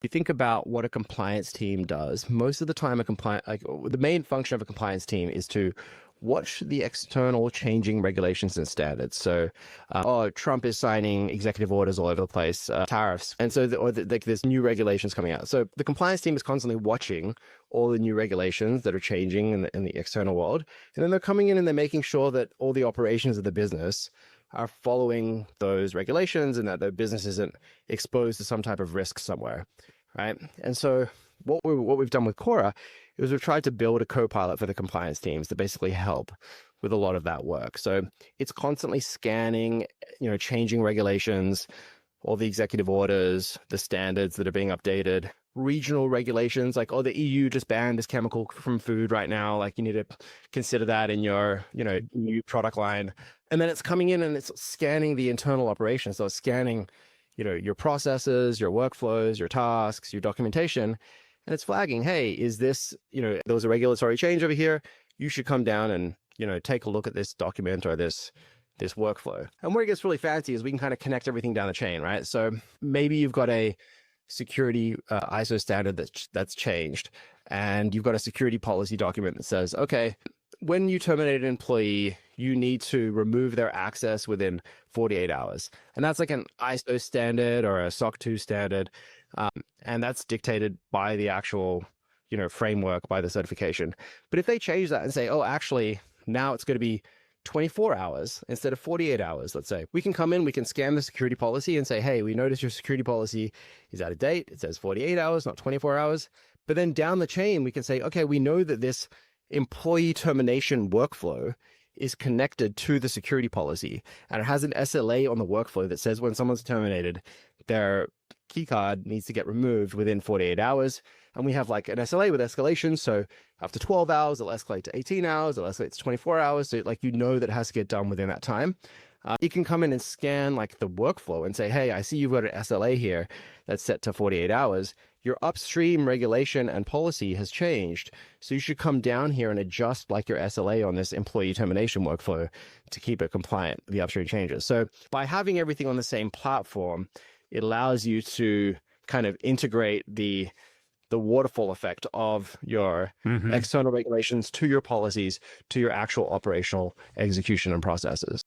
You think about what a compliance team does. Most of the time, the main function of a compliance team is to watch the external changing regulations and standards. So, Trump is signing executive orders all over the place, tariffs, and so there's new regulations coming out. So the compliance team is constantly watching all the new regulations that are changing in the external world, and then they're coming in and they're making sure that all the operations of the business are following those regulations and that the business isn't exposed to some type of risk somewhere, right? And so what we've done with Cora is we've tried to build a co-pilot for the compliance teams to basically help with a lot of that work. So it's constantly scanning, changing regulations, all the executive orders, the standards that are being updated, regional regulations, like, the EU just banned this chemical from food right now. Like, you need to consider that in your, new product line. And then it's coming in and it's scanning the internal operations. So it's scanning, your processes, your workflows, your tasks, your documentation, and it's flagging, hey, is this, there was a regulatory change over here. You should come down and, take a look at this document or this workflow. And where it gets really fancy is we can kind of connect everything down the chain, right? So maybe you've got a security ISO standard that's changed, and you've got a security policy document that says, okay, when you terminate an employee, you need to remove their access within 48 hours. And that's like an ISO standard or a SOC 2 standard. And that's dictated by the actual, framework, by the certification. But if they change that and say, oh, actually, now it's going to be 24 hours instead of 48 hours, let's say, we can come in, we can scan the security policy and say, hey, we notice your security policy is out of date. It says 48 hours, not 24 hours. But then down the chain, we can say, okay, we know that this employee termination workflow is connected to the security policy, and it has an SLA on the workflow that says when someone's terminated, their key card needs to get removed within 48 hours. And we have like an SLA with escalation. So after 12 hours, it'll escalate to 18 hours, it'll escalate to 24 hours. So like, that it has to get done within that time. You can come in and scan like the workflow and say, hey, I see you've got an SLA here that's set to 48 hours. Your upstream regulation and policy has changed. So you should come down here and adjust like your SLA on this employee termination workflow to keep it compliant with the upstream changes. So by having everything on the same platform, it allows you to kind of integrate the waterfall effect of your external regulations to your policies, to your actual operational execution and processes.